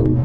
He's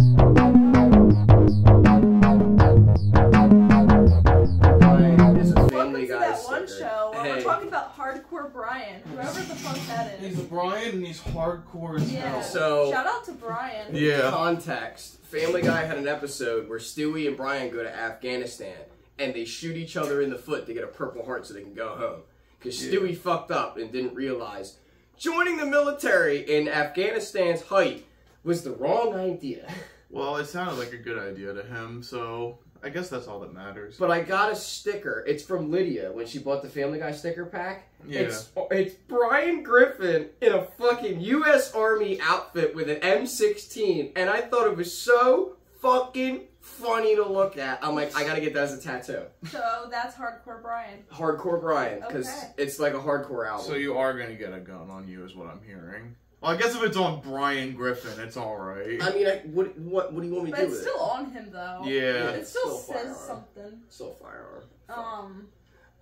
a Brian and he's hardcore as hell. So, shout out to Brian. Yeah. Context. Family Guy had an episode where Stewie and Brian go to Afghanistan and they shoot each other in the foot to get a Purple Heart so they can go home. Because Stewie fucked up and didn't realize joining the military in Afghanistan's height was the wrong idea. Well, it sounded like a good idea to him, so I guess that's all that matters. But I got a sticker. It's from Lydia when she bought the Family Guy sticker pack. Yeah. It's Brian Griffin in a fucking U.S. Army outfit with an M16, and I thought it was so fucking funny to look at. I'm like, I gotta get that as a tattoo. So that's Hardcore Brian. Hardcore Brian, because it's like a hardcore album. So you are gonna get a gun on you, is what I'm hearing. Well, I guess if it's on Brian Griffin, it's alright. I mean, what do you want me to do with it? But it's still on him, though. Yeah. It still says something. Still a firearm.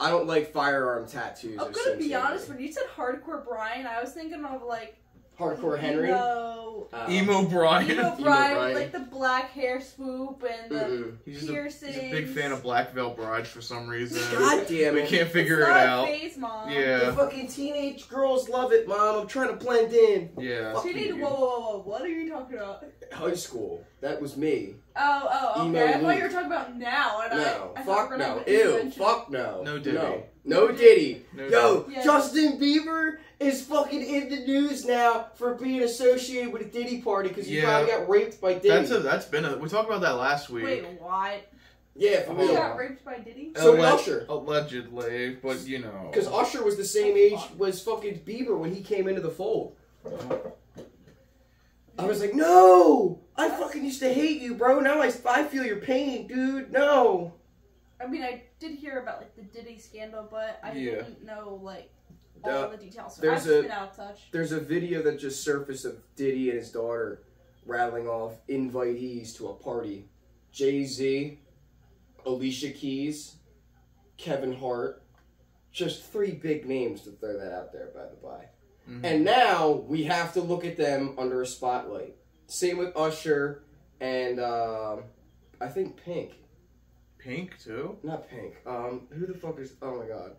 I don't like firearm tattoos. I'm gonna be honest, when you said Hardcore Brian, I was thinking of, like... Hardcore Henry? No. Emo Brian. Emo Brian with, like, the black hair swoop and the piercings. He's a big fan of Black Veil Brides for some reason. God damn it. We can't figure it out. Phase, Mom. Yeah. The fucking teenage girls love it, Mom. I'm trying to blend in. Yeah. Whoa. What are you talking about? High school. That was me. Oh, okay. I thought you were talking about now. And no. I Fuck no. Ew. Fuck no. No Diddy. No Diddy. No Yo, Diddy. Justin Bieber is fucking in the news now for being associated with a Diddy party because he probably got raped by Diddy. We talked about that last week. Wait, what? Yeah, for real. He got raped by Diddy? So did Usher. Allegedly, but you know. Because Usher was the same age as fucking Bieber when he came into the fold. I was like, no! I fucking used to hate you, bro. Now I feel your pain, dude. No. I mean, I did hear about, like, the Diddy scandal, but I didn't know, like, all the details. So I've just been out of touch. There's a video that just surfaced of Diddy and his daughter rattling off invitees to a party. Jay-Z, Alicia Keys, Kevin Hart. Just 3 big names to throw that out there, by the by. Mm-hmm. And now we have to look at them under a spotlight. Same with Usher and I think Pink. Pink too? Not Pink. Who the fuck is? Oh my god.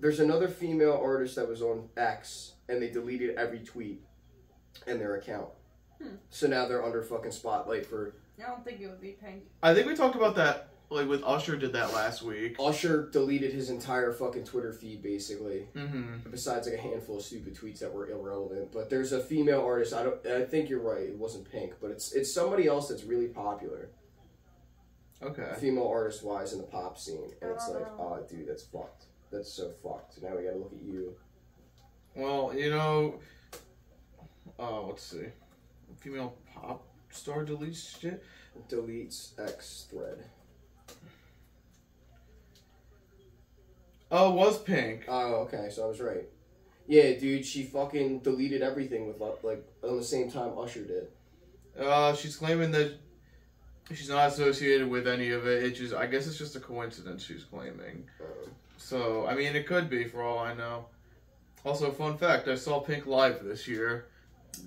There's another female artist that was on X, and they deleted every tweet in their account. So now they're under fucking spotlight for. I don't think it would be Pink. I think we talked about that. Like with Usher did that last week. Usher deleted his entire fucking Twitter feed, basically. Mm-hmm. Besides like a handful of stupid tweets that were irrelevant. But there's a female artist. I think you're right. It wasn't Pink, but it's somebody else that's really popular. Okay. Female artist wise in the pop scene, and it's like, oh, dude, that's fucked. That's so fucked. Now we gotta look at you. Well, you know. Let's see. Female pop star deletes shit. Deletes X thread. Oh, it was Pink. Oh, okay, so I was right. Yeah, dude, she fucking deleted everything with like on the same time Usher did. She's claiming that she's not associated with any of it. I guess it's just a coincidence she's claiming. So, I mean, it could be for all I know. Also, fun fact, I saw Pink live this year.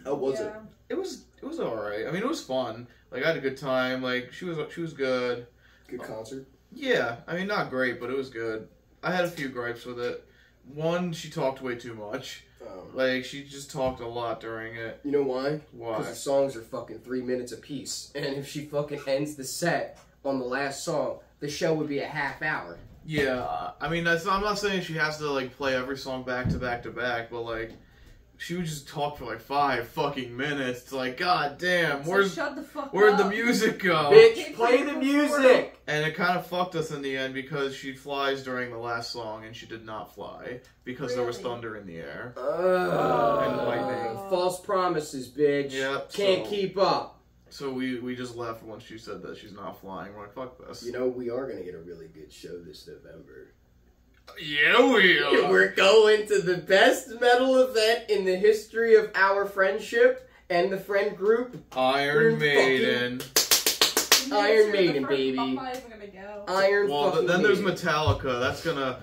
How was it? It was alright. I mean, it was fun. Like, I had a good time. Like, she was good. Good concert? Yeah. I mean, not great, but it was good. I had a few gripes with it. One, she talked way too much. Like, she just talked a lot during it. You know why? Why? Because the songs are fucking 3 minutes apiece. And if she fucking ends the set on the last song, the show would be a half hour. Yeah, I mean, I'm not saying she has to, like, play every song back to back to back, but, like, she would just talk for, like, 5 fucking minutes. It's like, god damn, where'd the music go? Bitch, play the music! And it kind of fucked us in the end because she flies during the last song, and she did not fly because there was thunder in the air. And lightning. False promises, bitch. Yep. Can't keep up. So we just left once she said that she's not flying. We're like, fuck this. You know, we are going to get a really good show this November. Yeah, we are. We're going to the best metal event in the history of our friendship and the friend group. Iron Maiden. Iron Maiden, baby. Iron fucking then there's Maiden. Metallica. That's gonna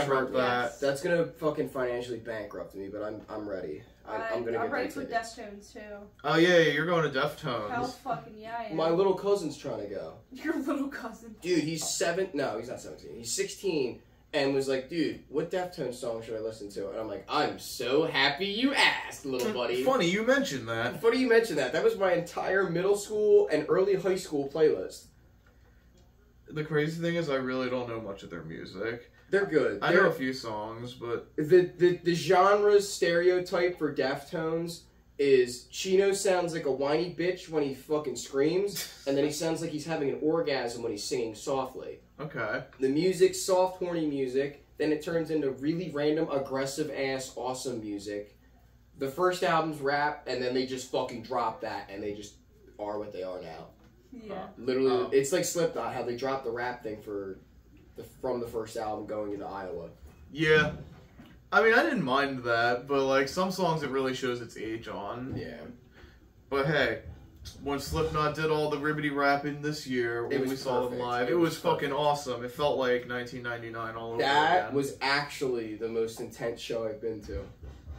hurt that. That's gonna fucking financially bankrupt me, but I'm ready. I'm gonna I'm get ready that for ticket. Deftones too. Oh yeah, you're going to Hell Deftones. fucking yeah, I am. My little cousin's trying to go. Your little cousin. Dude, he's not 17. He's 16 and was like, dude, what Deftones song should I listen to? And I'm like, I'm so happy you asked, little buddy. Funny you mentioned that. Funny you mentioned that. That was my entire middle school and early high school playlist. The crazy thing is, I really don't know much of their music. They're good. I know a few songs, but The genre's stereotype for Deftones is Chino sounds like a whiny bitch when he fucking screams, and then he sounds like he's having an orgasm when he's singing softly. okay. The music's soft, horny music, then it turns into really random, aggressive-ass, awesome music. The first album's rap, and then they just fucking drop that, and they just are what they are now. Yeah. Literally, it's like Slipknot, how they dropped the rap thing from the first album going into Iowa. Yeah. I mean, I didn't mind that, but like some songs it really shows its age on. Yeah. But hey, when Slipknot did all the ribbity rapping this year, when we saw them live, it was fucking awesome. It felt like 1999 all over again. That was actually the most intense show I've been to.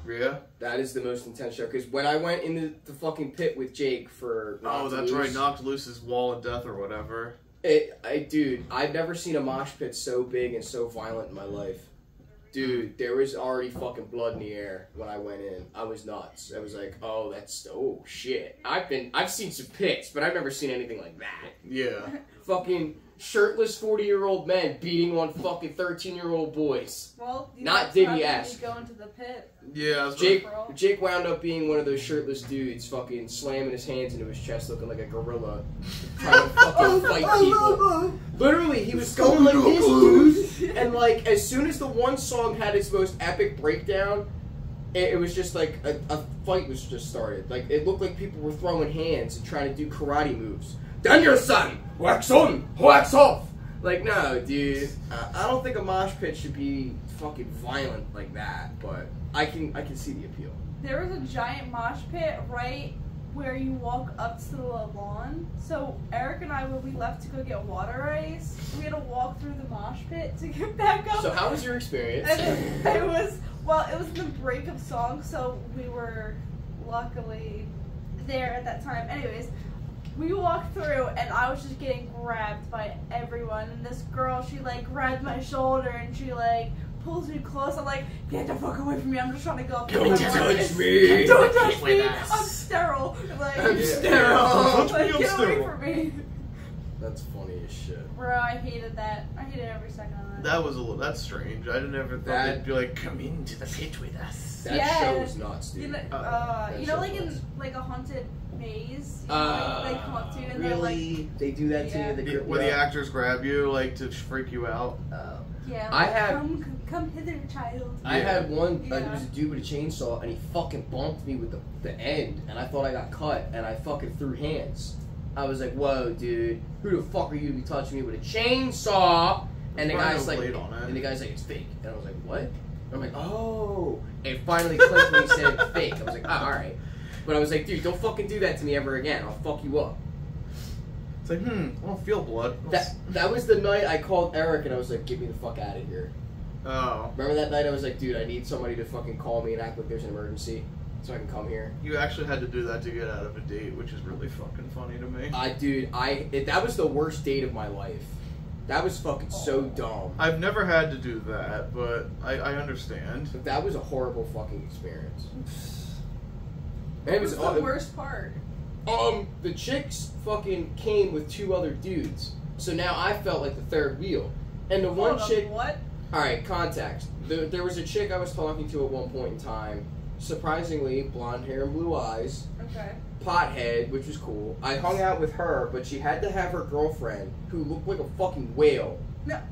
Yeah? That is the most intense show. Because when I went into the fucking pit with Jake for Oh, that's right. Knocked Loose's Wall of Death or whatever. Dude, I've never seen a mosh pit so big and so violent in my life. Dude, there was already fucking blood in the air when I went in. I was nuts. I was like, oh shit. I've seen some pits, but I've never seen anything like that. Yeah. Fucking shirtless 40-year-old men beating on fucking 13-year-old boys. Well, Not Diddy-esque. Go into the pit. Yeah. Jake wound up being one of those shirtless dudes, fucking slamming his hands into his chest, looking like a gorilla, trying to fucking fight people. Literally, he was going like this, dude. And like, as soon as the one song had its most epic breakdown, it was just like a fight was just started. Like, it looked like people were throwing hands and trying to do karate moves. Daniel-san, wax on, wax off. Like, no, dude. I don't think a mosh pit should be fucking violent like that, but I can see the appeal. There was a giant mosh pit right where you walk up to the lawn. So Eric and I, when we left to go get water ice, we had to walk through the mosh pit to get back up. So how was your experience? And it was in the break of song, so we were luckily there at that time. Anyways, we walked through, and I was just getting grabbed by everyone. And this girl, she like grabbed my shoulder, and she like pulls me close. I'm like, get the fuck away from me! I'm just trying to go up. Don't touch me! Don't touch me! I'm sterile. Like, I'm sterile. Like, get away from me! That's funny as shit. Bro, I hated that. I hated every second of that. That's strange. I never thought they'd be like, come into the pit with us. That show was nuts, dude. You know, like in like a haunted maze, they come up to you and really? They do that to you? Where the actors grab you, like, to freak you out? Yeah, I like, had... Come hither, child. I had one, Yeah. there was a dude with a chainsaw, and he fucking bumped me with the end, and I thought I got cut, and I fucking threw hands. I was like, whoa, dude, who the fuck are you to be touching me with a chainsaw? And the guy's like, it's fake. And I was like, what? And I'm like, oh. And it finally clicked when he said fake. I was like, oh, alright. But I was like, dude, don't fucking do that to me ever again. I'll fuck you up. It's like, I don't feel blood. That was the night I called Eric, and I was like, get me the fuck out of here. Oh. Remember that night I was like, dude, I need somebody to fucking call me and act like there's an emergency so I can come here. You actually had to do that to get out of a date, which is really fucking funny to me. That was the worst date of my life. That was fucking so dumb. I've never had to do that, but I understand. That was a horrible fucking experience. What was the worst part? The chicks fucking came with two other dudes. So now I felt like the third wheel. And the one chick... What? Alright, context. There was a chick I was talking to at one point in time. Surprisingly, blonde hair and blue eyes. Okay. Pothead, which was cool. I hung out with her, but she had to have her girlfriend, who looked like a fucking whale,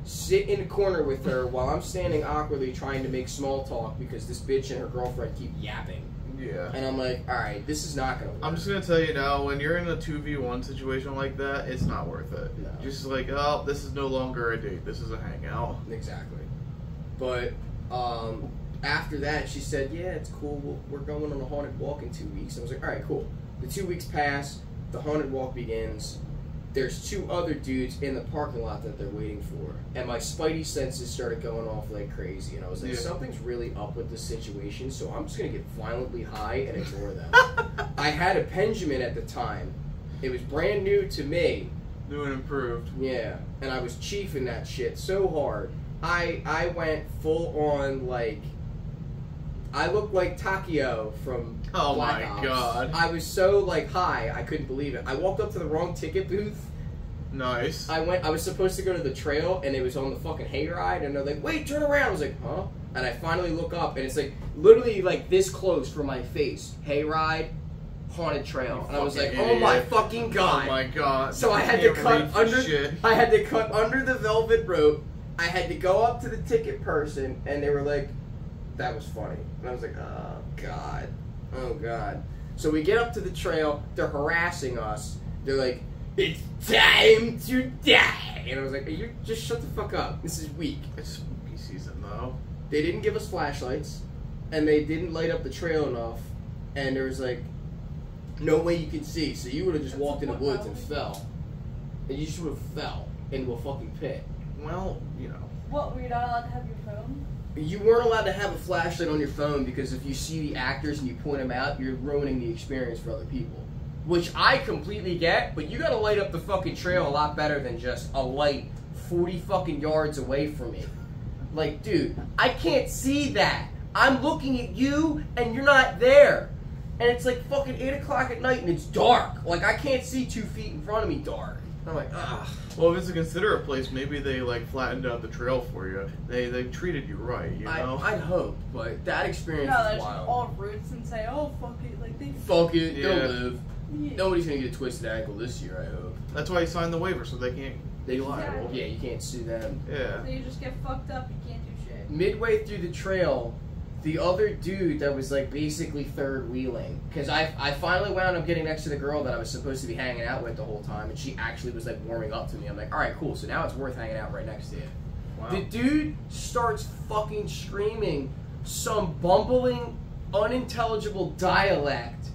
sit in the corner with her while I'm standing awkwardly trying to make small talk because this bitch and her girlfriend keep yapping. Yeah. And I'm like, alright, this is not gonna work. I'm just gonna tell you now, when you're in a 2v1 situation like that, it's not worth it. No. Just like, oh, this is no longer a date, this is a hangout. Exactly. But, after that, she said, yeah, it's cool, we're going on a haunted walk in 2 weeks. I was like, alright, cool. The 2 weeks pass, the haunted walk begins. there's 2 other dudes in the parking lot that they're waiting for. And my spidey senses started going off like crazy. And I was like, something's really up with this situation, so I'm just going to get violently high and ignore them. I had a Benjamin at the time. It was brand new to me. New and improved. Yeah. And I was chiefing that shit so hard. I went full on, like... I looked like Takeo from Black Ops. God. I was so, like, high, I couldn't believe it. I walked up to the wrong ticket booth. Nice. I was supposed to go to the trail, and it was on the fucking hayride, and they're like, wait, turn around. I was like, huh? And I finally look up, and it's, like, literally, like, this close from my face. Hayride, haunted trail. And I was like, oh my fucking God. Oh my God. So I had to cut under the velvet rope. I had to go up to the ticket person, and they were like, that was funny. And I was like, oh, God. Oh, God. So we get up to the trail. They're harassing us. They're like, it's time to die. And I was like, you just shut the fuck up. This is weak. It's spooky season, though. They didn't give us flashlights, and they didn't light up the trail enough, and there was, like, no way you could see. So you would have just walked in the woods and fell. And you just would have fell into a fucking pit. Well, you know. What, were you not allowed to have your phone? You weren't allowed to have a flashlight on your phone because if you see the actors and you point them out, you're ruining the experience for other people. Which I completely get, but you gotta light up the fucking trail a lot better than just a light 40 fucking yards away from me. Like, dude, I can't see that. I'm looking at you and you're not there. And it's like fucking 8 o'clock at night and it's dark. Like, I can't see 2 feet in front of me dark. I'm like, ugh. Well, if it's a considerate place, maybe they, like, flattened out the trail for you. They treated you right, you know? I'd hope, but that experience No, is there's wild. all roots and say, oh, fuck it. Like, they... Fuck it, Yeah. they'll live. Yeah. Nobody's gonna get a twisted ankle this year, I hope. That's why you signed the waiver, so they can't be liable. Yeah, you can't sue them. Yeah. So you just get fucked up, you can't do shit. Midway through the trail, the other dude that was like basically third wheeling, because I finally wound up getting next to the girl that I was supposed to be hanging out with the whole time, and she actually was like warming up to me. I'm like, all right, cool. So now it's worth hanging out right next to you. Wow. The dude starts fucking screaming some bumbling, unintelligible dialect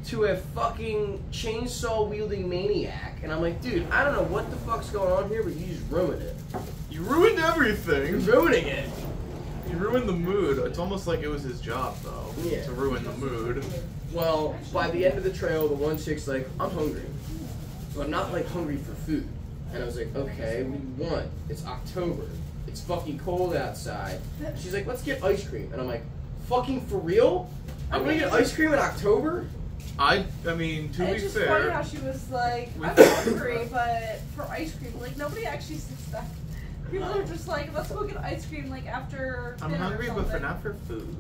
to a fucking chainsaw wielding maniac, and I'm like, dude, I don't know what the fuck's going on here, but you just ruined it. You ruined everything. You're ruining it. You ruined the mood. It's almost like it was his job, though, Yeah. to ruin the mood. Well, by the end of the trail, the one chick's like, I'm hungry. But I'm not, like, hungry for food. And I was like, okay, what do you want? It's October. It's fucking cold outside. She's like, let's get ice cream. And I'm like, fucking for real? I'm gonna get ice cream in October? I mean, to be It's just funny how fair, she was like, I'm hungry, but for ice cream, like, nobody actually says that. People are just like, let's go get ice cream, like, after I'm dinner hungry, or but something. not for food.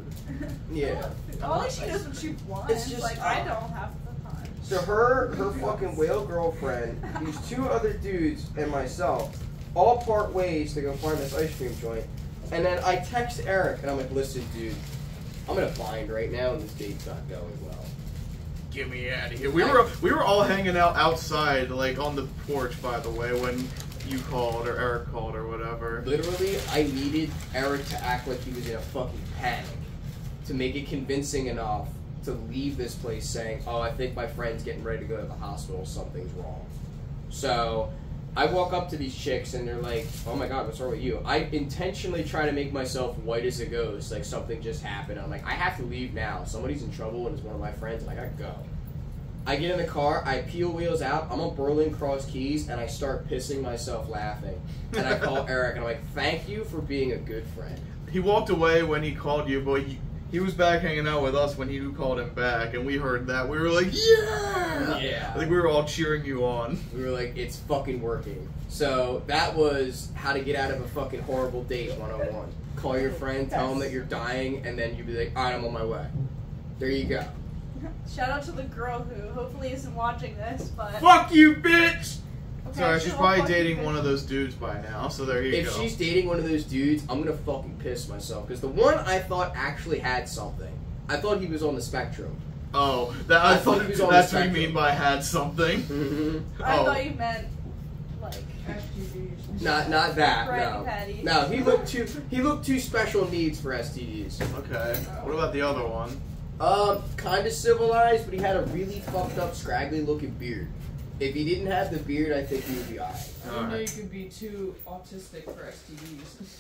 Yeah. Well, at least she knows what she wants. It's just- like, I don't half the time. So her fucking whale girlfriend, these 2 other dudes, and myself, all part ways to go find this ice cream joint. And then I text Eric, and I'm like, listen, dude, I'm in a bind right now, and this date's not going well. Get me out of here. We were all hanging out outside, like on the porch, by the way, when you called or Eric called or whatever. Literally, I needed Eric to act like he was in a fucking panic to make it convincing enough to leave this place saying, oh, I think my friend's getting ready to go to the hospital, something's wrong. So I walk up to these chicks and they're like, oh my God, what's wrong with you? I intentionally try to make myself white as a ghost, like something just happened. I'm like, I have to leave now. Somebody's in trouble and it's one of my friends and I gotta go. I get in the car, I peel wheels out, I'm on Berlin Cross Keys, and I start pissing myself laughing. And I call Eric and I'm like, thank you for being a good friend. He walked away when he called you, but he was back hanging out with us when you called him back, and we heard that. We were like, yeah! Yeah. I think we were all cheering you on. We were like, it's fucking working. So that was how to get out of a fucking horrible date 101. Call your friend, tell them that you're dying, and then you'd be like, alright, I'm on my way. There you go. Shout out to the girl who hopefully isn't watching this, but... Fuck you, bitch! Okay, Sorry, she she's won't probably fucking dating bitch. one of those dudes by now, so there you go. If she's dating one of those dudes, I'm gonna fucking piss myself. Because the one I thought actually had something. I thought he was on the spectrum. Oh, I thought he was on that's the what you spectrum. mean by had something. Mm-hmm. I Oh. thought you meant, like... Not that, Bratty no. Patty. No, he looked too special needs for STDs. Okay, what about the other one? Kind of civilized, but he had a really fucked up, scraggly looking beard. If he didn't have the beard, I think he would be alright. I don't know you could be too autistic for STDs.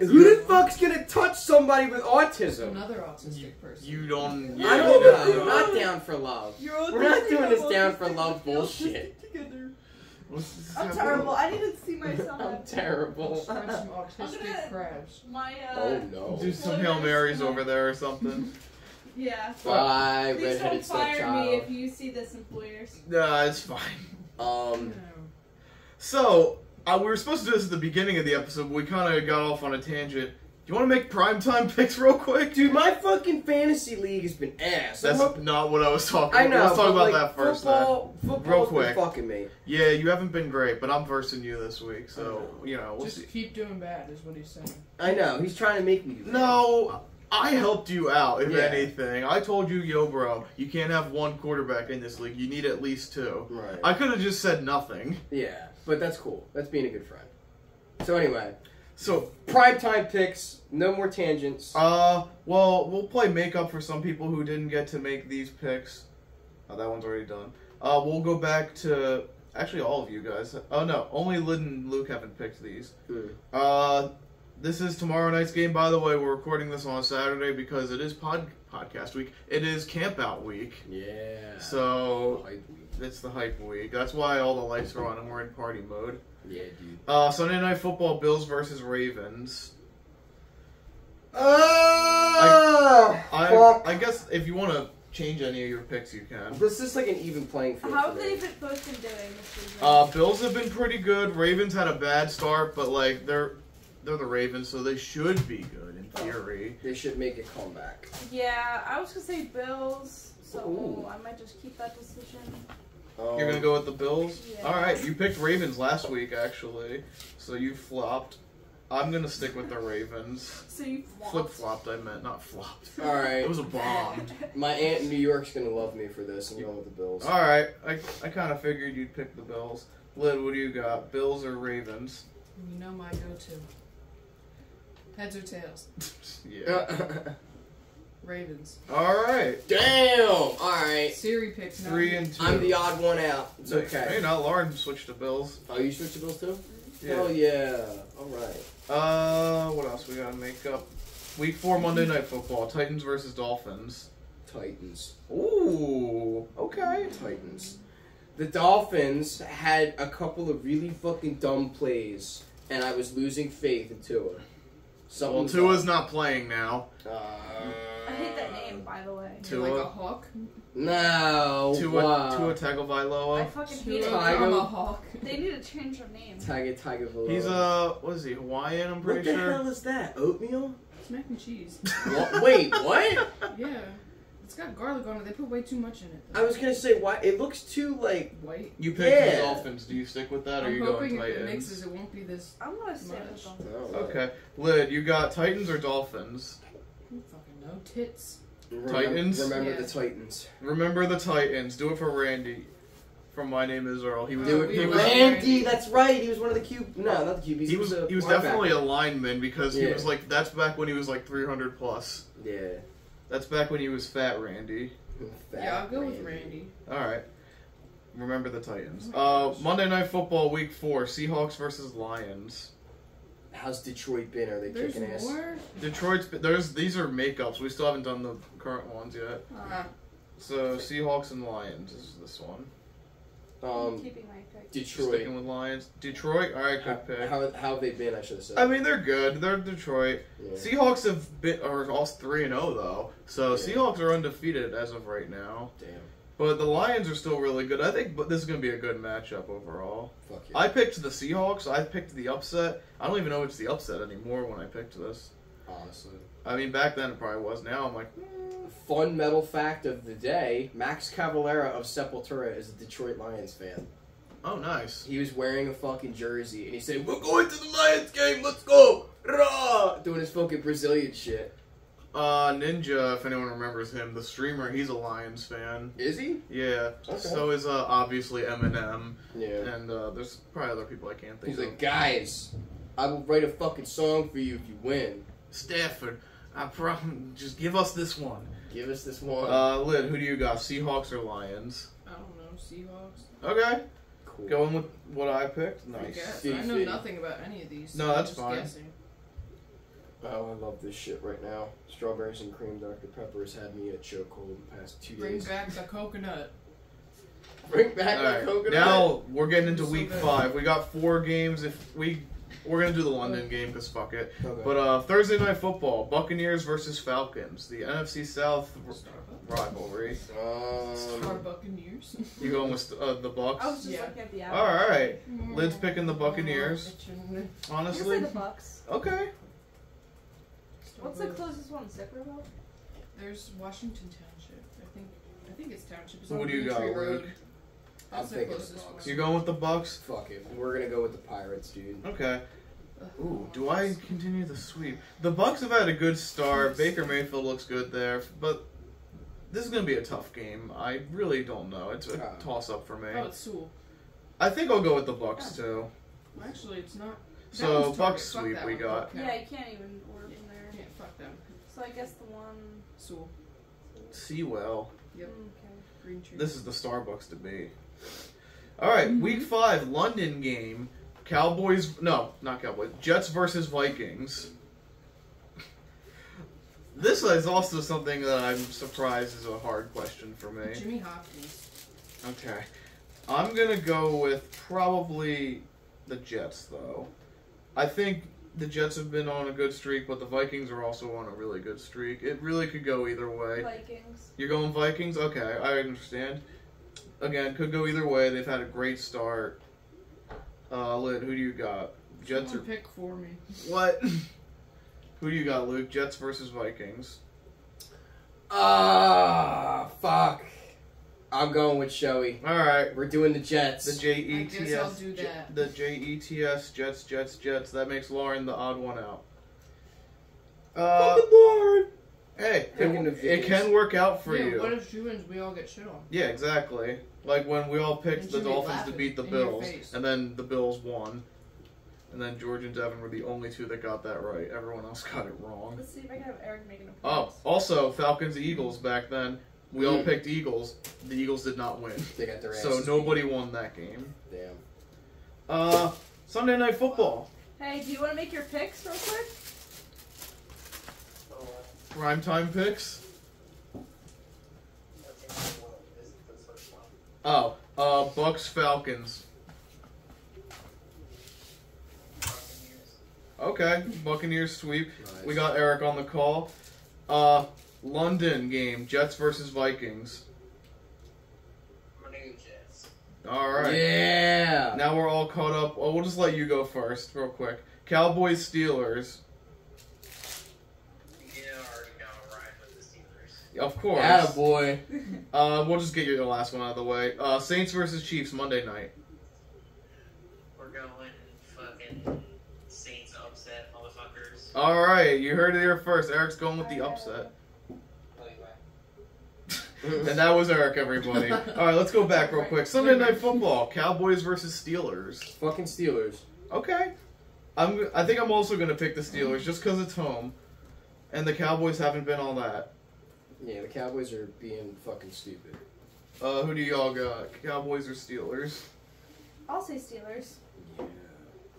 Who the fuck's gonna touch somebody with autism? Another autistic person. You don't. I don't know. I'm not down for love. You're We're not autistic, doing I'm this down for autistic, love we're bullshit. autistic together. What's I'm terrible. I need to see my son. I'm terrible. Try some I'm autistic gonna- crabs. My Oh no. Do some Hail Marys over there or something. Yeah. Bye, Please redheaded don't fire me stepchild. if you see this, employers. Nah, it's fine. Um, So, we were supposed to do this at the beginning of the episode, but we kind of got off on a tangent. Do you want to make primetime picks real quick? dude, my fucking fantasy league has been ass. That's I'm up- not what I was talking about. I know. Let's talk but, about like, that first football, then. Football's Real been quick. fucking me. Yeah, you haven't been great, but I'm versing you this week, so, we'll Just see. keep doing bad is what he's saying. I know. He's trying to make me do that. No, I helped you out, if Yeah. anything. I told you, yo, bro, you can't have one quarterback in this league. You need at least two. Right. I could have just said nothing. Yeah, but that's cool. That's being a good friend. So anyway, So, primetime picks. No more tangents. well, we'll play makeup for some people who didn't get to make these picks. Oh, that one's already done. We'll go back to, actually, all of you guys. Oh, no, only Lyd and Luke haven't picked these. This is tomorrow night's game, by the way. We're recording this on a Saturday because it is podcast week. It is camp out week. Yeah. So, Hype week. it's the hype week. That's why all the lights are on and we're in party mode. Yeah, dude. Sunday Night Football, Bills versus Ravens. I guess if you want to change any of your picks, you can. This is like an even playing field. How for have me. they both been doing this season? Bills have been pretty good. Ravens had a bad start, but like they're the Ravens, so they should be good in theory. They should make a comeback. Yeah, I was gonna say Bills, so Ooh. I might just keep that decision. You're gonna go with the Bills? Yeah. All right, you picked Ravens last week actually, so you flopped. I'm gonna stick with the Ravens. So you Flip-flopped, I meant, not flopped. All right. It was a bomb. My aunt in New York's gonna love me for this. I'm going with the Bills. All right, I kind of figured you'd pick the Bills. Lyd, what do you got? Bills or Ravens? You know my go-to. Heads or tails? Yeah. Ravens. All right. Damn. All right. Siri picks now. 3 and 2. I'm the odd one out. It's Hey, okay. now Lauren switched to Bills. Oh, you switched to Bills too? Yeah. Oh yeah. All right. What else we gotta make up? Week 4 Monday Night Football. Titans versus Dolphins. Titans. Ooh. Okay. Titans. The Dolphins had a couple of really fucking dumb plays, and I was losing faith in Tua. Well, Something's Tua's up. not playing now. I hate that name, by the way. You're like a Tua. hawk? No. Tua wow. I Tagovailoa. fucking hate Tua, it. Tiger. I'm a hawk. They need to change their name. Tiger Velour. He's what is he? Hawaiian, I'm pretty What the sure. hell is that? Oatmeal? It's mac and cheese. What? Wait, what? Yeah. It's got garlic on it. They put way too much in it. I was gonna say why it looks too like. White. You picked the Yeah. Dolphins. Do you stick with that, or are I'm you hoping going if it mixes, Titans? it won't be this. I'm gonna stay with Much. them. Oh, Okay. Lyd, you got Titans or Dolphins? I don't fucking know. Tits. Titans? Remember Yeah. the Titans. Remember the Titans. Do it for Randy. From My Name Is Earl. He was. Do Dude, it he for was. Randy, that's right. He was one of the QB. No, not the QBs. He was a definitely a linebacker. lineman because he Yeah. was like, that's back when he was like 300 plus. Yeah. That's back when he was fat Randy. Yeah, I'll go with Randy. Alright. Remember the Titans. Monday Night Football Week 4, Seahawks versus Lions. How's Detroit been? Are they There's kicking ass? more? These are makeups. We still haven't done the current ones yet. So Seahawks and Lions is this one. I'm keeping my pick. Detroit. Sticking with Lions. Detroit? Alright, good pick. How have they been? I should have said. I mean, they're good. They're Detroit. Yeah. Seahawks are all 3-0 though. So Yeah. Seahawks are undefeated as of right now. Damn. But the Lions are still really good. I think this is going to be a good matchup overall. Fuck yeah. I picked the Seahawks. I picked the upset. I don't even know if it's the upset anymore when I picked this. Honestly. I mean, back then it probably was. Now I'm like, Fun metal fact of the day: Max Cavalera of Sepultura is a Detroit Lions fan. oh, nice. He was wearing a fucking jersey, and he said, "We're going to the Lions game. Let's go!" Rah! Doing his fucking Brazilian shit. Ninja, if anyone remembers him, the streamer, he's a Lions fan. Is he? Yeah. Okay. So is obviously Eminem. Yeah. And there's probably other people I can't think He's of. like, guys, I will write a fucking song for you if you win. Stafford, just give us this one. Give us this one. Lyd, who do you got? Seahawks or Lions? I don't know. Seahawks. Okay. Cool. Going with what I picked. I Nice. guess. Fitty, I know fitty. nothing about any of these. No, so I'm that's just fine. Guessing. Oh, I love this shit right now. Strawberries and cream Dr. Pepper has had me in a chokehold the past 2 Bring days. back the coconut. Bring back All the right. coconut. Now we're getting into So week good. 5. We got 4 games. We're gonna do the London game because fuck it. Okay. But Thursday night football: Buccaneers versus Falcons. The NFC South Starbucks. rivalry. Buccaneers. You going with the Bucks? I was just Yeah. looking at the app. All right. Lid's picking the Buccaneers. I'm gonna say Honestly. the Bucks. Okay. What's the closest one? Sickerville? There's Washington Township. I think it's Township. It's What on do you got, Greentree Road. Luke? I'm That's the thinking the closest Bucks. one. You going with the Bucks? Fuck it. We're gonna go with the Pirates, dude. Okay. Ooh, do I continue the sweep? The Bucks have had a good start. Baker Mayfield looks good there, but this is gonna be a tough game. I really don't know. It's a toss-up for me. Oh, it's Sewell. I think I'll go with the Bucks too. Actually, it's not. That So one's Bucks Target. Fuck sweep that we one. got. Yeah, you can't even order from there. Yeah, fuck them. So I guess the one. Sewell. Sewell. Yep. Okay. Green Tree. This is the Starbucks to be. All right, week 5 London game. Not Cowboys. Jets versus Vikings. This is also something that I'm surprised is a hard question for me. Jimmy Hopkins. Okay. I'm going to go with probably the Jets, though. I think the Jets have been on a good streak, but the Vikings are also on a really good streak. It really could go either way. Vikings. You're going Vikings? Okay, I understand. Again, could go either way. They've had a great start. Lid, who do you got? Jets or... Someone pick for me. What? Who do you got, Luke? Jets versus Vikings. Fuck. I'm going with Shoei. Alright. We're doing the Jets. The Jets. I guess I'll do that. The Jets. Jets. That makes Lauren the odd one out. Fucking Lord. Hey, Picking the it Vikings. can work out for Yeah, you. what if she wins? We all get shit on. Yeah, exactly. Like when we all picked And the Jimmy Dolphins to laughing beat the in your Bills, face. and then the Bills won. And then George and Devin were the only two that got that right. Everyone else got it wrong. Let's see if I can have Eric making a Oh, point. also, Falcons-Eagles back then. We all picked Eagles. The Eagles did not win. They got their So asses nobody won that game. beat. Damn. Sunday Night Football. Hey, do you want to make your picks real quick? Primetime picks. Oh, Bucks-Falcons. Okay, Buccaneers sweep. Nice. We got Eric on the call. London game, Jets versus Vikings. All right. Yeah. Now we're all caught up. Oh, we'll just let you go first, real quick. Cowboys Steelers. Of course. Attaboy. We'll just get your last one out of the way. Saints versus Chiefs Monday night. We're going fucking Saints upset, motherfuckers. All right, you heard it here first. Eric's going with the upset. And that was Eric, everybody. All right, let's go back real quick. Sunday Night Football, Cowboys versus Steelers. Fucking Steelers. Okay. I think I'm also going to pick the Steelers just because it's home. And the Cowboys haven't been all that. Yeah, the Cowboys are being fucking stupid. Who do y'all got? Cowboys or Steelers? I'll say Steelers. Yeah.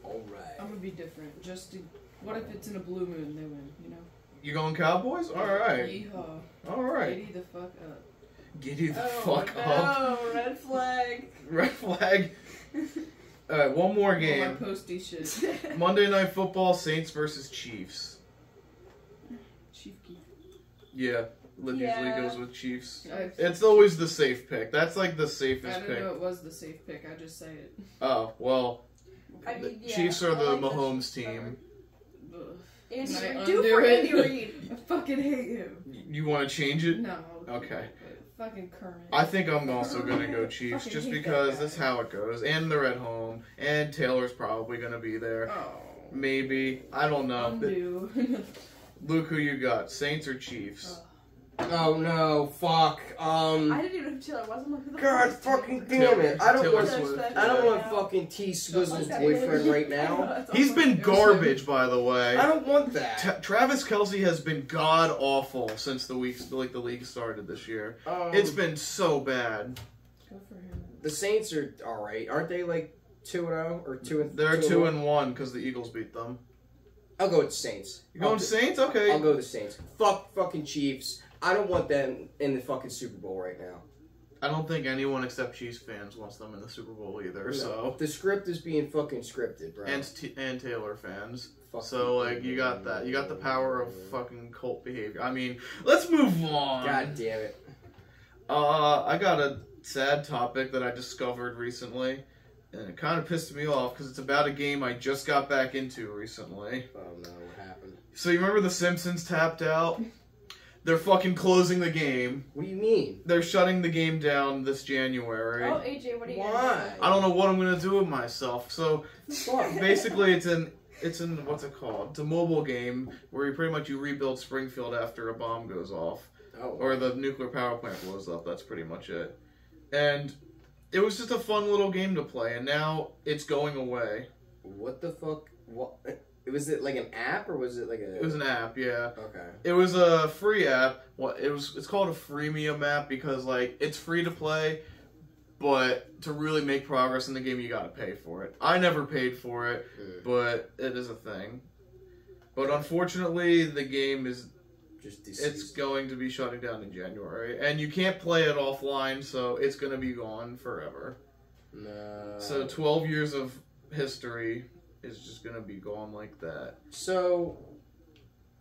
Alright. I'm gonna be different. What if it's in a blue moon? They win. You know. You going Cowboys? All right. Yeehaw. All right. Giddy the fuck up. Giddy the Oh, fuck up. no, red flag. Red flag. All right, one more All my game. posty shit. Monday Night Football, Saints versus Chiefs. Chief Keef. Yeah, Lid usually Yeah. goes with Chiefs. I It's always the safe pick. That's like the I safest didn't pick. know it was the safe pick. I just say it. Oh, well, I the mean, yeah, Chiefs are I the like this Mahomes better. team. Ugh. Andy, Can I do undo for it? Andy Reid. I fucking hate him. You want to change it? No. Okay. But fucking Kermit. I think I'm also going to go Chiefs Fucking just hate that because guy. that's how it goes. And they're at home. And Taylor's probably going to be there. Oh. Maybe. I don't know. Undo. Luke, who you got? Saints or Chiefs? Oh no, fuck. I didn't even know who Taylor was. I'm like, who the God fuck is fucking Taylor? damn it. I don't Taylor want Swift. I don't want Yeah. fucking T Swizzle's Fuck that boyfriend bitch. right now. He's been garbage, by the way. I don't want that. Travis Kelce has been god awful since the league started this year. It's been so bad. Go for him. The Saints are all right, aren't they? Like 2-0 or 2-1? They're 2-1 because the Eagles beat them. I'll go with the Saints. You going Saints? Okay. I'll go with the Saints. Fuck fucking Chiefs. I don't want them in the fucking Super Bowl right now. I don't think anyone except Chiefs fans wants them in the Super Bowl either. No. So the script is being fucking scripted, bro. and Taylor fans. Fuck so like you got that. You got the power of fucking cult behavior. I mean, let's move on. God damn it. I got a sad topic that I discovered recently, and it kind of pissed me off because it's about a game I just got back into recently. Oh no, what happened? So you remember The Simpsons tapped out? They're fucking closing the game. What do you mean? They're shutting the game down this January. Oh, AJ, what are you Why? gonna do? I don't know what I'm gonna do with myself. So Fuck. basically, it's in what's it called? It's a mobile game where you pretty much rebuild Springfield after a bomb goes off. Oh. Or the nuclear power plant blows up. That's pretty much it. And it was just a fun little game to play, and now it's going away. What the fuck? What? Was it like an app or was it like a? It was an app, yeah. Okay. It was a free app. It's called a freemium app because like it's free to play, but to really make progress in the game you gotta pay for it. I never paid for it, but it is a thing. But unfortunately, the game is Just deceased. it's going to be shutting down in January, and you can't play it offline, so it's gonna be gone forever. No. So 12 years of history is just gonna be gone like that. So,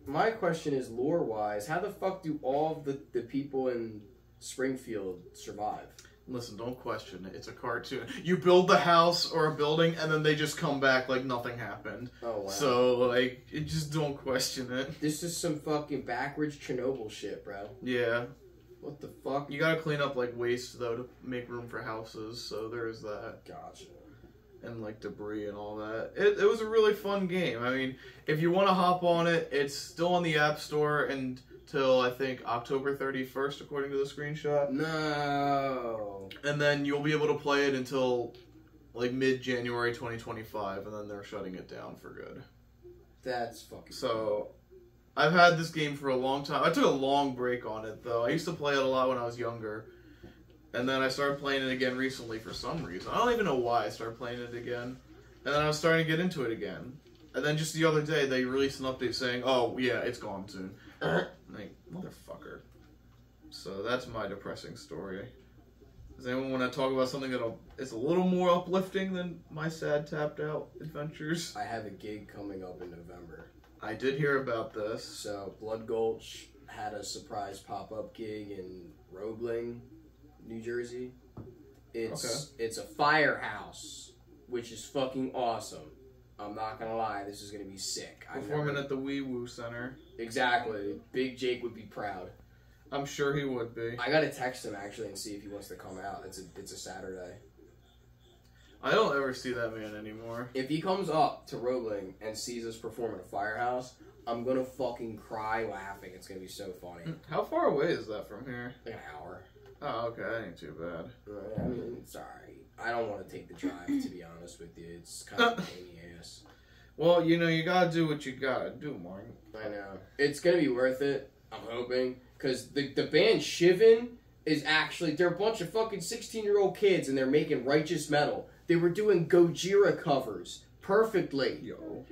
my question is, lore-wise, how the fuck do all of the people in Springfield survive? Listen, don't question it. It's a cartoon. You build the house or a building, and then they just come back like nothing happened. Oh, wow. So, like, just don't question it. This is some fucking backwards Chernobyl shit, bro. Yeah. What the fuck? You gotta clean up, like, waste, though, to make room for houses, so there is that. Gotcha. And, like, debris and all that. It was a really fun game. I mean, if you want to hop on it, it's still on the App Store until, I think, October 31st, according to the screenshot. No. And then you'll be able to play it until, like, mid-January 2025, and then they're shutting it down for good. That's fucking... So, I've had this game for a long time. I took a long break on it, though. I used to play it a lot when I was younger. And then I started playing it again recently for some reason. I don't even know why I started playing it again. And then I was starting to get into it again. And then just the other day, they released an update saying, oh, yeah, it's gone soon. Like, motherfucker. So that's my depressing story. Does anyone want to talk about something that is a little more uplifting than my sad tapped out adventures? I have a gig coming up in November. I did hear about this. So, Blood Gulch had a surprise pop-up gig in Roebling, New Jersey. It's a firehouse, which is fucking awesome. I'm not gonna lie, this is gonna be sick. Performing at the Wee Woo Center. Exactly. Big Jake would be proud. I'm sure he would be. I gotta text him actually and see if he wants to come out. It's a Saturday. I don't ever see that man anymore. If he comes up to Roebling and sees us perform at a firehouse, I'm gonna fucking cry laughing. It's gonna be so funny. How far away is that from here? Like an hour. Oh, okay, that ain't too bad. I mean, it's alright. I don't want to take the drive, to be honest with you. It's kind of a pain in the ass. Well, you know, you gotta do what you gotta do, Martin. I know. It's gonna be worth it, I'm hoping. Because the band Shivan is actually, they're a bunch of fucking 16-year-old kids and they're making righteous metal. They were doing Gojira covers perfectly. Yo.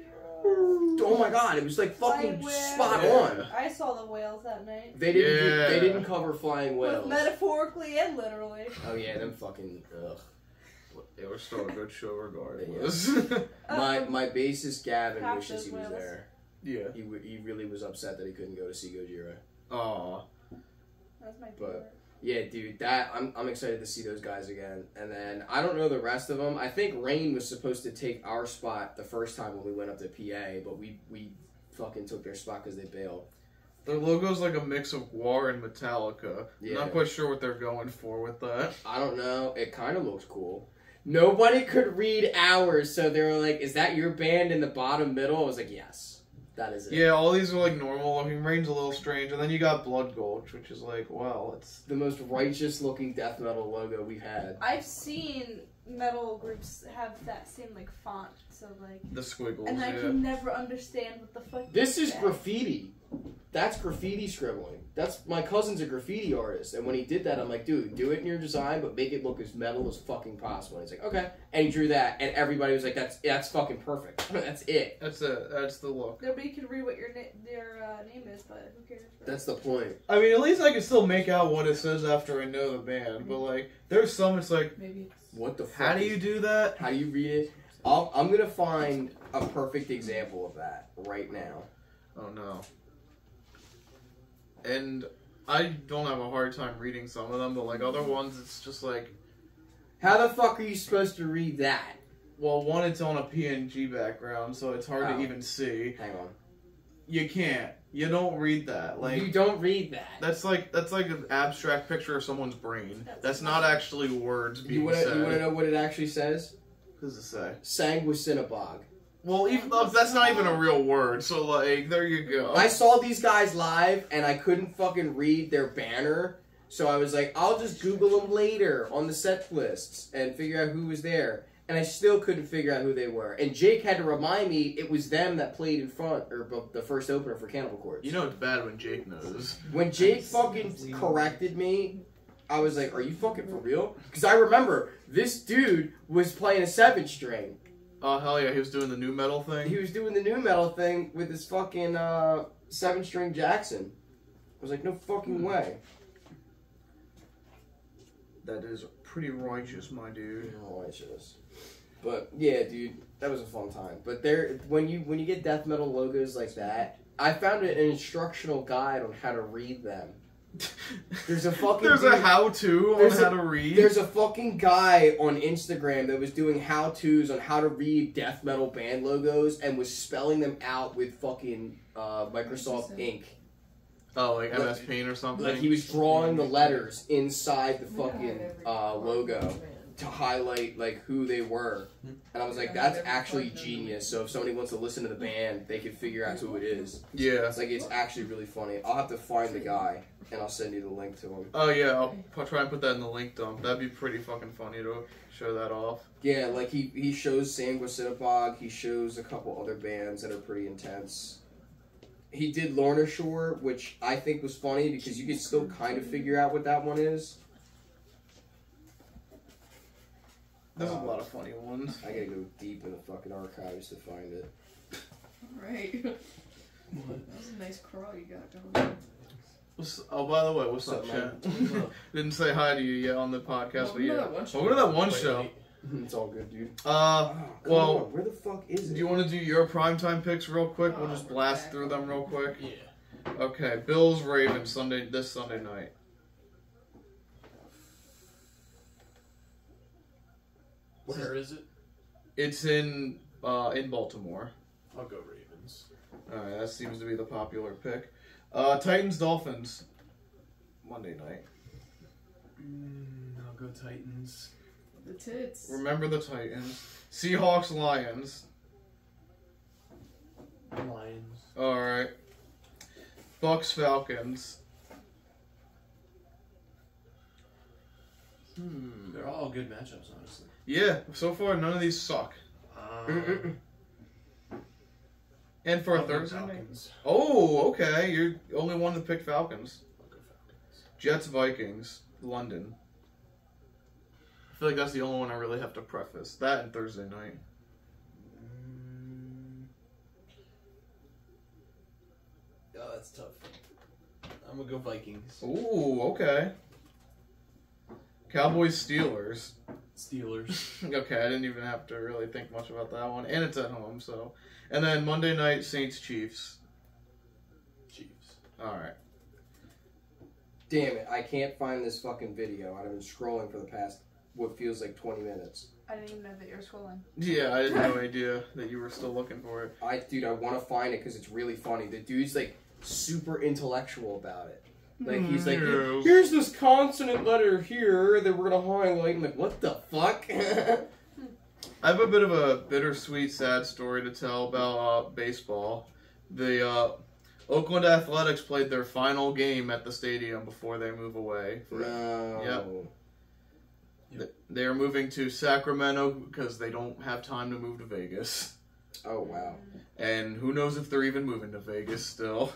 Oh my god, it was like fucking spot on. I saw the whales that night. They didn't cover Flying Whales. Both metaphorically and literally. Oh yeah, them fucking ugh. It was still a good show regardless. My bassist Gavin half wishes those he was whales. there. Yeah. He really was upset that he couldn't go to see Gojira. Aw. That's my But- favorite. Yeah, dude, I'm excited to see those guys again. And then I don't know the rest of them. I think Rain was supposed to take our spot the first time when we went up to PA, but we fucking took their spot because they bailed. Their logo's like a mix of War and Metallica. Yeah. Not quite sure what they're going for with that. I don't know. It kind of looks cool. Nobody could read ours, so they were like, "Is that your band in the bottom middle?" I was like, "Yes, that is it." Yeah, all these are like normal looking. Rain's a little strange, and then you got Blood Gulch, which is like, well, it's The most righteous looking death metal logo we've had. I've seen metal groups have that same like font, so like, the squiggles. and I Yeah. can never understand what the fuck. This they is say. graffiti. that's graffiti scribbling. That's my cousin's a graffiti artist, and when he did that, I'm like, dude, do it in your design, but make it look as metal as fucking possible. And he's like, okay, and he drew that, and everybody was like, that's fucking perfect. That's it. That's it. That's the look. Nobody can read what your name is, but who cares? That's the point. I mean, at least I can still make out what it says after I know the band. But like, there's some. It's like, Maybe it's... What the fuck? how do you do that? How do you read it? I'm gonna find a perfect example of that right now. Oh no. And I don't have a hard time reading some of them, but like other ones, it's just like, How the fuck are you supposed to read that? well, one, it's on a PNG background, so it's hard Oh. to even see. Hang on. You can't. You don't read that. Like, You don't read that. that's like an abstract picture of someone's brain. That's not actually words being You wanna said. know what it actually says? What does it say? Sanguicinabog. Well, even that's not even a real word. So like, there you go. I saw these guys live and I couldn't fucking read their banner, so I was like, I'll just Google them later on the set lists and figure out who was there. And I still couldn't figure out who they were. And Jake had to remind me it was them that played in front, or the first opener for Cannibal Corpse. You know it's bad when Jake knows. When Jake fucking corrected me, I was like, are you fucking for real? Because I remember this dude was playing a 7-string. Oh hell yeah, he was doing the new metal thing. He was doing the new metal thing with his fucking 7-string Jackson. I was like, no fucking way. That is pretty righteous, my dude. Oh, I just. But yeah, dude, that was a fun time. But there, when you get death metal logos like that, I found an instructional guide on how to read them. There's a fucking There's a how-to on how to read. There's a fucking guy on Instagram that was doing how-tos on how to read death metal band logos and was spelling them out with fucking Microsoft Ink. Oh, like MS Paint or something? Like he was drawing the letters inside the fucking logo to highlight like who they were. And I was like, that's actually genius. So if somebody wants to listen to the band, they can figure out who it is. Yeah. It's like, it's actually really funny. I'll have to find the guy and I'll send you the link to him. Oh yeah, I'll try and put that in the link dump. That'd be pretty fucking funny to show that off. Yeah, like he shows Sanguicinabog, he shows a couple other bands that are pretty intense. He did Lorna Shore, which I think was funny because you can still kind of figure out what that one is. There's a lot of funny ones. I gotta go deep in the fucking archives to find it. Alright. That was a nice crawl you got going. Oh, by the way, what's up, What's chat? up, man? Didn't say hi to you yet on the podcast, but yeah. Welcome Welcome to that one show. It's all good, dude. Well, on, where the fuck is it? do you want to do your primetime picks real quick? We'll just blast through them real quick. Yeah. Okay, Bills Ravens this Sunday night. Where is it? It's in Baltimore. I'll go Ravens. All right, that seems to be the popular pick. Titans Dolphins Monday night. I'll go Titans. The tits. Remember the Titans. Seahawks Lions. Lions. All right. Bucks Falcons. They're all good matchups, honestly. Yeah, so far none of these suck. And for a I'll go Thursday night. Falcons. Oh, okay. You're the only one to pick Falcons. I'll go Falcons. Jets Vikings London. I feel like that's the only one I really have to preface. That and Thursday night. Oh, that's tough. I'm gonna go Vikings. Ooh, okay. Cowboys Steelers. Steelers. Okay, I didn't even have to really think much about that one. And it's at home, so. And then Monday night, Saints Chiefs. Chiefs. Alright. Damn it, I can't find this fucking video. I've been scrolling for the past, what feels like 20 minutes. I didn't even know that you were scrolling. Yeah, I had no idea that you were still looking for it. Dude, I want to find it because it's really funny. The dude's like super intellectual about it. Like he's like, Yes. here's this consonant letter here that we're gonna highlight. I'm like, what the fuck? I have a bit of a bittersweet, sad story to tell about baseball. The Oakland Athletics played their final game at the stadium before they move away. No. They are moving to Sacramento because they don't have time to move to Vegas. Oh wow. And who knows if they're even moving to Vegas still.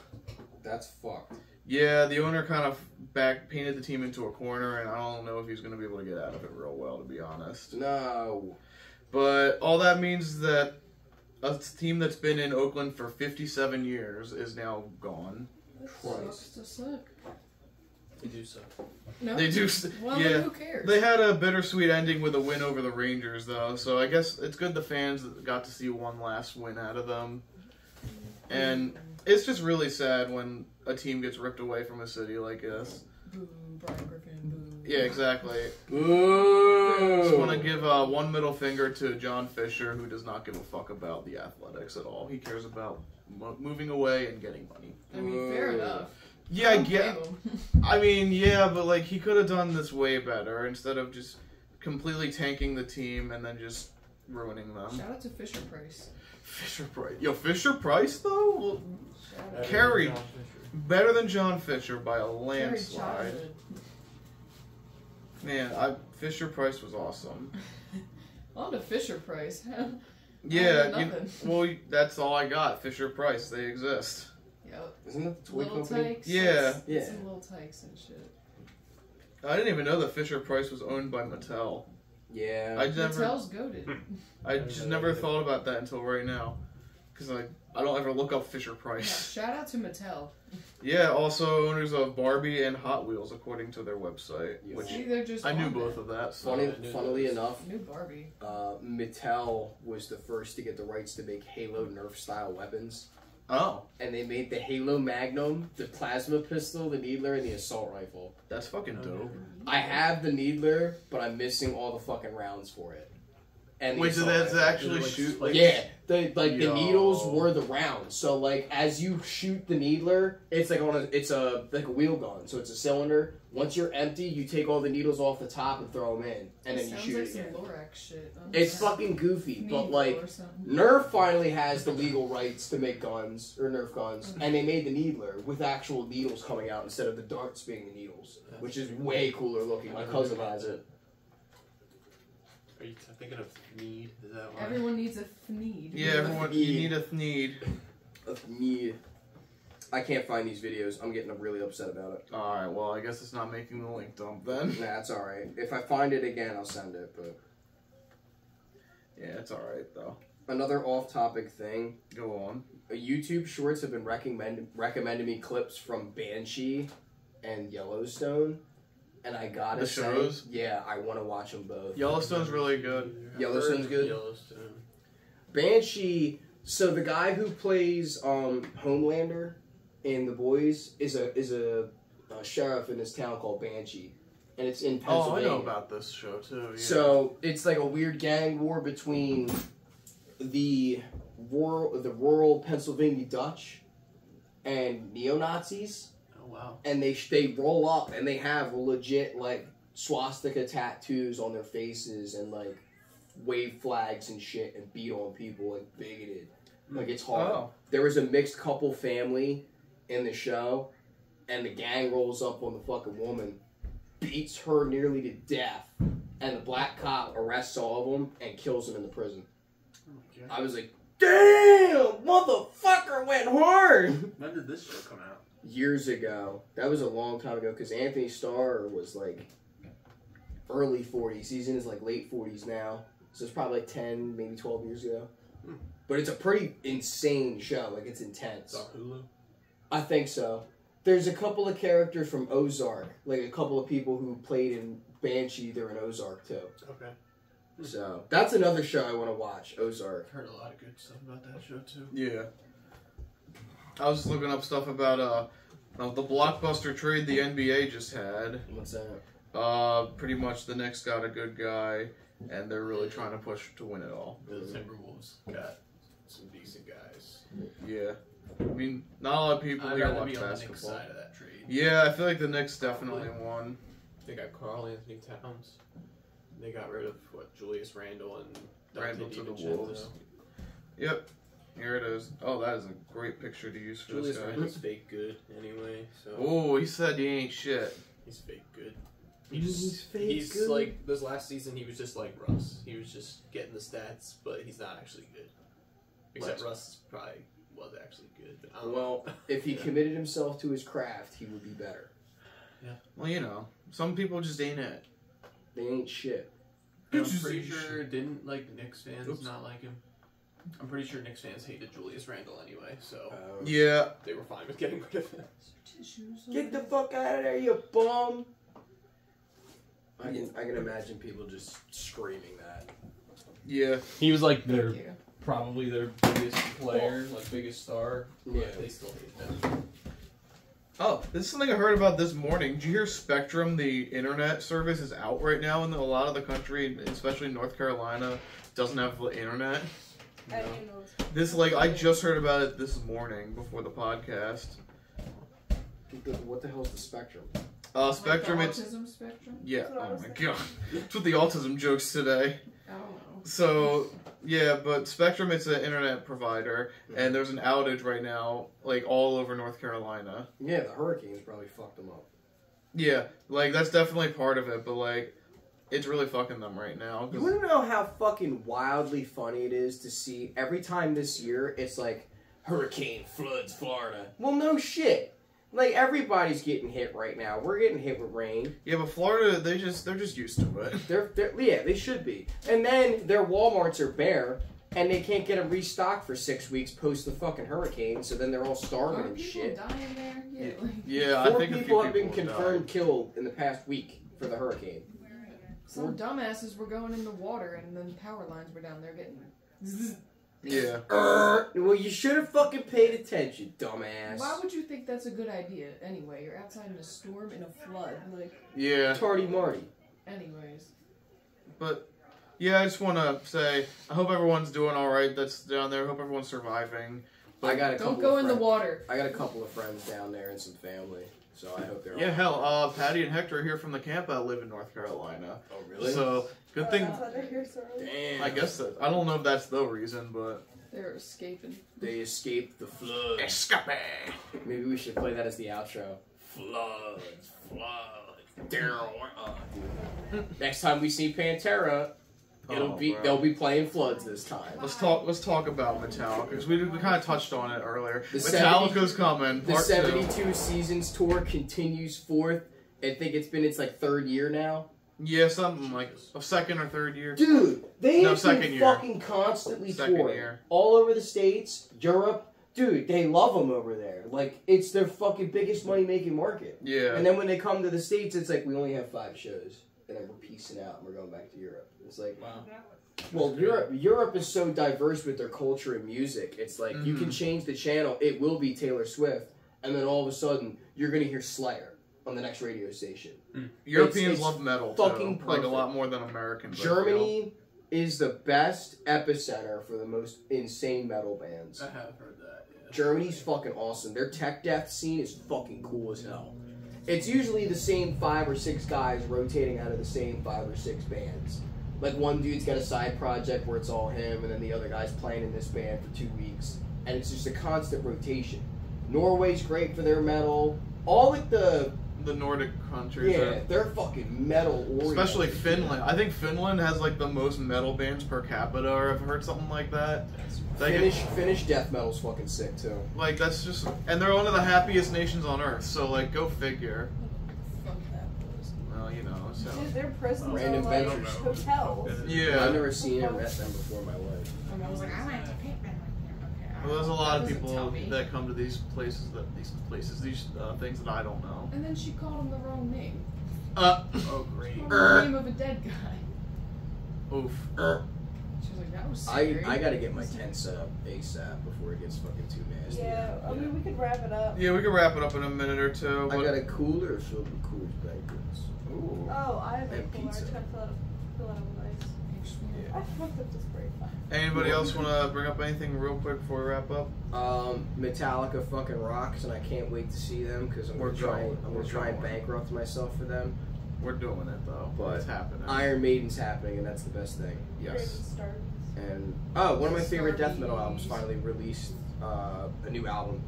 That's fucked. Yeah, the owner kind of painted the team into a corner, and I don't know if he's going to be able to get out of it real well, to be honest. No. But all that means is that a team that's been in Oakland for 57 years is now gone. Sucks to suck. They do suck. No. They do. Well, Yeah. then who cares? They had a bittersweet ending with a win over the Rangers, though, so I guess it's good the fans got to see one last win out of them. And it's just really sad when a team gets ripped away from a city like this. Boo, Brian Griffin, boo. Yeah, exactly. Ooh. Just want to give one middle finger to John Fisher, who does not give a fuck about the athletics at all. He cares about moving away and getting money. I mean, fair enough. Yeah, I don't get. blame him. I mean, yeah, but like he could have done this way better instead of just completely tanking the team and then just ruining them. Shout out to Fisher Price. Fisher Price, yo, Fisher Price though, well, Shout out. Carrie. John Fisher. better than John Fisher by a Carrie landslide. childhood. Man, Fisher Price was awesome. On to Fisher Price. Yeah, nothing. well, that's all I got. Fisher Price, they exist. Yep. Isn't that the toy Little company? Tykes. Yeah. It's Yeah. some Little Tykes and shit. I didn't even know that Fisher Price was owned by Mattel. Yeah. I never, Mattel's goated. I just never thought about that until right now, because I don't ever look up Fisher Yeah, Price. shout out to Mattel. Yeah, also owners of Barbie and Hot Wheels, according to their website. Yeah. Which See, they're just I knew on both it. of that. So. Funnily enough, New Barbie. Mattel was the first to get the rights to make Halo Nerf style weapons. Oh, And they made the Halo Magnum, the plasma pistol, the Needler, and the assault rifle. that's fucking dope. I have the Needler, but I'm missing all the fucking rounds for it. And the Wait, so assault that's rifle. actually Like shoot? spikes? Yeah, the Yo. needles were the rounds. So like as you shoot the needler, it's like like a wheel gun. So it's a cylinder. Once you're empty, you take all the needles off the top and throw them in, and then you Sounds shoot like it some again. Lorax shit. It's fucking goofy, but Needle like or something. Nerf finally has the legal rights to make guns or Nerf guns, and they made the Needler with actual needles coming out instead of the darts being the needles, which is way cooler looking. My cousin has it. Are you thinking of Need? Is that why? Everyone needs a need. Yeah, everyone, you need a need. Need. I can't find these videos. I'm getting really upset about it. Alright, well, I guess it's not making the link dump then. Nah, that's alright. If I find it again, I'll send it. But Yeah, it's alright though. another off-topic thing: Go on. YouTube Shorts have been recommending me clips from Banshee and Yellowstone, and I gotta The say, shows? yeah, I want to watch them both. Yellowstone's really good. Yellowstone's good? Yellowstone. Banshee. So the guy who plays Homelander in The Boys is a sheriff in this town called Banshee, and it's in Oh, I Pennsylvania. know about this show too. Yeah. So it's like a weird gang war between the rural Pennsylvania Dutch and neo-Nazis, Oh wow. and they roll up and they have legit like swastika tattoos on their faces and like wave flags and shit and beat on people like bigoted. Like it's hard. Oh. There was a mixed couple family in the show, and the gang rolls up on the fucking woman, beats her nearly to death, and the black cop arrests all of them and kills them in the prison. Okay. I was like, damn, motherfucker went hard! When did this show come out? Years ago. That was a long time ago, because Anthony Starr was like early 40s. He's in his like late 40s now. So it's probably like 10, maybe 12 years ago. Hmm. But it's a pretty insane show. Like, it's intense. It's on Hulu. I think so. There's a couple of characters from Ozark. Like, a couple of people who played in Banshee, they're in Ozark, too. Okay. So, that's another show I want to watch, Ozark. I've heard a lot of good stuff about that show too. Yeah. I was just looking up stuff about the blockbuster trade the NBA just had. What's that? Pretty much the Knicks got a good guy, and they're really trying to push to win it all. The Timberwolves got some decent guys. Yeah. I mean, not a lot of people I'd here rather watch be on the Knicks basketball. side of that trade. Yeah, I feel like the Knicks definitely won. They got Karl Anthony Towns. They got rid of Julius Randle and Randle to the DiVincenzo. Wolves. Yep. Here it is. Oh, that is a great picture to use for Julius this guy. Randle's fake good anyway, so Oh, he said he ain't shit. he's fake good. He's fake He's good? like this last season. He was just like Russ. He was just getting the stats, but he's not actually good. Except Right. Russ is probably was actually good. But I don't Well, know. if he committed himself to his craft, he would be better. Well, you know, some people just ain't it. They ain't shit. I'm pretty sure didn't like Knicks fans Oops. not like him. I'm pretty sure Knicks fans hated Julius Randle anyway, so Yeah. they were fine with getting rid of him. Get the fuck out of there, you bum! I can imagine people just screaming that. Yeah. He was like Yeah. probably their biggest player, like biggest star. Yeah. But they still hate him. Oh, this is something I heard about this morning. Did you hear Spectrum, the internet service, is out right now in a lot of the country, especially North Carolina, doesn't have the internet? I didn't even know it was- This, like, I just heard about it this morning before the podcast. What the hell's the Spectrum? Spectrum, like the it's... autism spectrum? Yeah, That's what I oh was my thinking. god. It's with the autism jokes today. I don't know. So, yeah, but Spectrum, it's an internet provider, and there's an outage right now, like, all over North Carolina. Yeah, the hurricanes probably fucked them up. Yeah, like, that's definitely part of it, but, like, it's really fucking them right now. You 'cause- want to know how fucking wildly funny it is to see every time this year it's like hurricane floods Florida. Well, no shit. Like everybody's getting hit right now. We're getting hit with rain. Yeah, but Florida, they're just used to it. Yeah, they should be. And then their Walmarts are bare, and they can't get them restocked for 6 weeks post the fucking hurricane. So then they're all starving Are and people shit. dying there? Yeah. Like, Yeah, I 4 think a few people have been died. confirmed killed in the past week for the hurricane. some dumbasses were going in the water, and then power lines were down there getting. Yeah. Well, you should have fucking paid attention, dumbass. Why would you think that's a good idea? Anyway, you're outside in a storm in a flood. Like, Yeah. Tardy Marty. anyways. But, yeah, I just want to say, I hope everyone's doing alright that's down there. I hope everyone's surviving. I got a Don't couple go of in the friends. water. I got a couple of friends down there and some family, so I hope they're Yeah, all hell, Patty and Hector are here from the camp I live in North Carolina. Oh, really? So, good thing, That's why they're here so early. Damn. I guess that, I don't know if that's the reason, but... They're escaping. They escaped the flood. Escape! Maybe we should play that as the outro. Floods, floods. Daryl. Oh, dude. Next time we see Pantera, Oh, bro. they'll be playing Floods this time. Let's talk about Metallica, because we kind of touched on it earlier. The Metallica's coming, The part 72 2. Seasons tour continues forth. I think it's been its like third year now. Yeah, something like a second or third year. Dude, they No, have second been year. fucking constantly Second touring. year. All over the States, Europe. Dude, they love them over there. Like, it's their fucking biggest money-making market. Yeah. And then when they come to the States, it's like, we only have 5 shows. And then we're piecing out and we're going back to Europe. It's like, Wow. well, Europe is so diverse with their culture and music. It's like, you can change the channel. It will be Taylor Swift. And then all of a sudden, you're going to hear Slayer on the next radio station. Europeans it's love metal, fucking too. Like, a perfect. lot more than Americans. I Germany is the best epicenter for the most insane metal bands. I have heard that. Yeah. Germany's fucking awesome. Their tech death scene is fucking cool as hell. It's usually the same 5 or 6 guys rotating out of the same 5 or 6 bands. Like one dude's got a side project where it's all him, and then the other guy's playing in this band for 2 weeks, and it's just a constant rotation. Norway's great for their metal. All like the Nordic countries are... they're fucking metal oriented. Especially Finland. I think Finland has, like, the most metal bands per capita, or I've heard something like that. Like, Finnish death metal's fucking sick too. like, that's just... And they're one of the happiest nations on Earth, so, like, go figure. Fuck that was. Well, you know, so... Dude, their prisons Random are like ventures. hotels. Yeah. I've never seen or met them before in my life. And I was like, I like to pick them. Well, there's a lot of That doesn't tell people me. that come to these places, these things that I don't know. And then she called him the wrong name. Oh, great. She called him the name of a dead guy. Oof. She was like, that was scary. I gotta get my tent set up ASAP before it gets fucking too nasty. Yeah, I mean, we could wrap it up. Yeah, we can wrap it up in a minute or two. I but- got a cooler filled with Coors Banquets. Ooh. Oh, I have a And cooler. I pizza. just gotta fill it up with ice. I fucked up this break. Anybody else want to bring up anything real quick before we wrap up? Metallica fucking rocks, and I can't wait to see them because I'm gonna try and bankrupt myself for them. We're doing it though. But it's happening. Iron Maiden's happening, and that's the best thing. Yes. And one of my favorite death metal albums finally released a new album,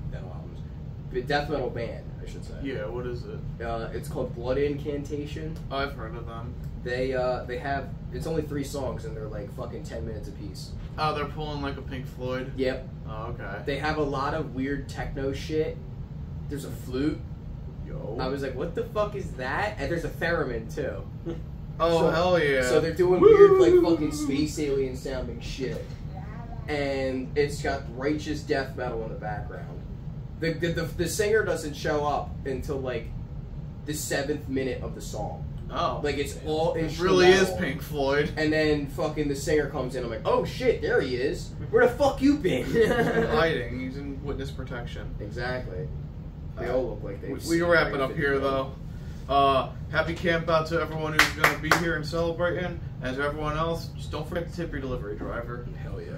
death metal band, I should say. Yeah. What is it? It's called Blood Incantation. I've heard of them. They have It's only 3 songs and they're like fucking 10 minutes apiece. Oh, they're pulling like a Pink Floyd. Yep. Oh, okay. They have a lot of weird techno shit. There's a flute. Yo. I was like, what the fuck is that? And there's a theremin too. Oh, So- hell yeah. So they're doing weird, like, fucking space alien sounding shit. And it's got righteous death metal in the background. The singer doesn't show up until, like, the 7th minute of the song. Oh. Like, it's all It instrumental. really is Pink Floyd. And then fucking the singer comes in. I'm like, oh shit, there he is. Where the fuck you been? Hiding. He's in witness protection. Exactly. They all look like they. We can wrap it up here, though. Happy camp out to everyone who's going to be here and celebrating. And to everyone else, just don't forget to tip your delivery driver. Hell yeah.